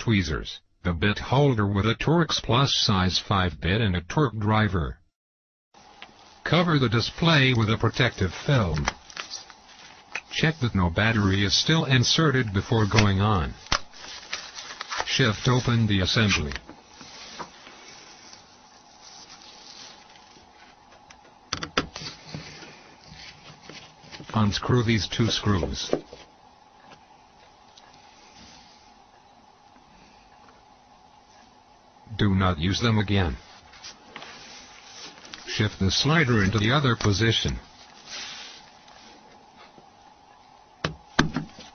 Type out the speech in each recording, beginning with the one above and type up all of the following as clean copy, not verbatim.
tweezers, the bit holder with a Torx Plus size 5-bit and a torque driver. Cover the display with a protective film. Check that no battery is still inserted before going on. Shift open the assembly. Unscrew these two screws. Do not use them again. Shift the slider into the other position.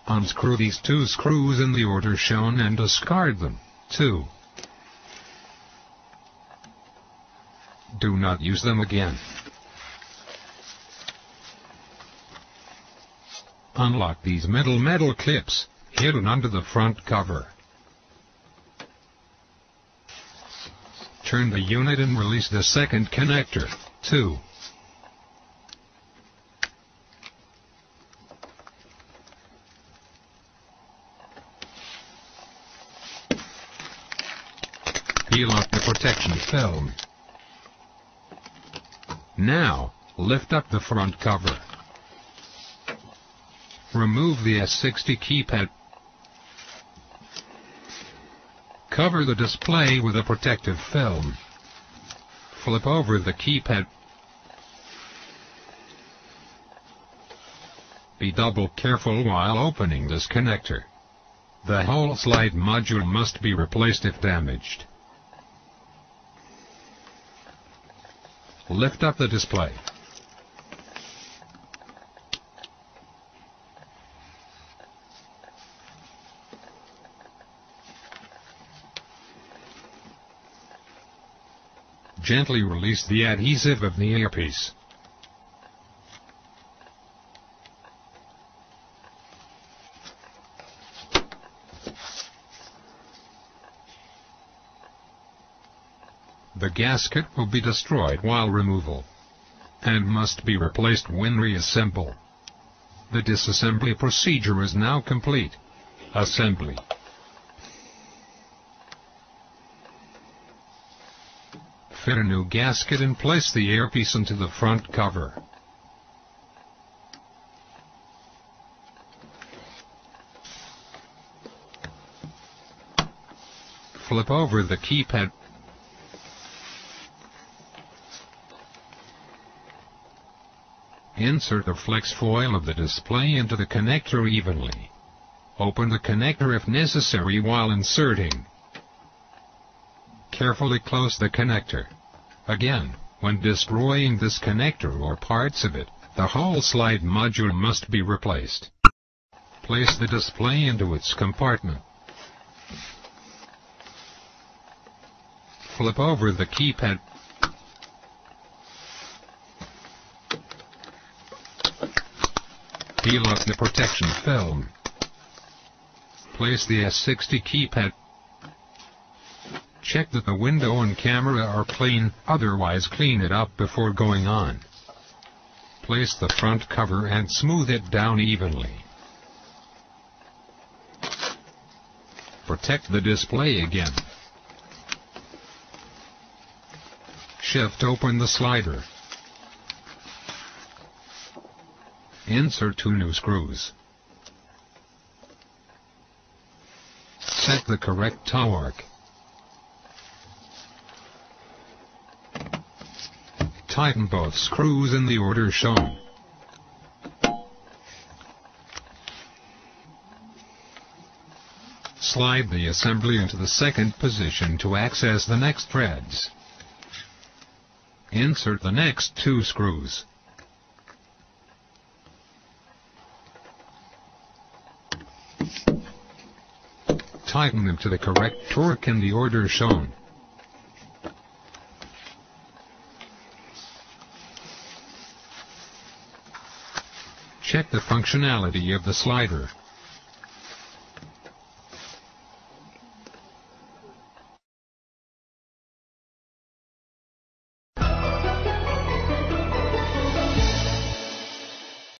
Unscrew these two screws in the order shown and discard them. 2. Do not use them again. Unlock these middle metal clips, hidden under the front cover. Turn the unit and release the second connector. 2. Peel off the protection film. Now, lift up the front cover. Remove the S60 keypad. Cover the display with a protective film. Flip over the keypad. Be double careful while opening this connector. The whole slide module must be replaced if damaged. Lift up the display. Gently release the adhesive of the earpiece. The gasket will be destroyed while removal, and must be replaced when reassembled. The disassembly procedure is now complete. Assembly. Fit a new gasket and place the earpiece into the front cover. Flip over the keypad. Insert the flex foil of the display into the connector evenly. Open the connector if necessary while inserting. Carefully close the connector. Again, when destroying this connector or parts of it, the whole slide module must be replaced. Place the display into its compartment. Flip over the keypad. Peel off the protection film. Place the S60 keypad. Check that the window and camera are clean, otherwise clean it up before going on. Place the front cover and smooth it down evenly. Protect the display again. Shift open the slider. Insert 2 new screws. Set the correct torque. Tighten both screws in the order shown. Slide the assembly into the second position to access the next threads. Insert the next 2 screws. Tighten them to the correct torque in the order shown. Check the functionality of the slider.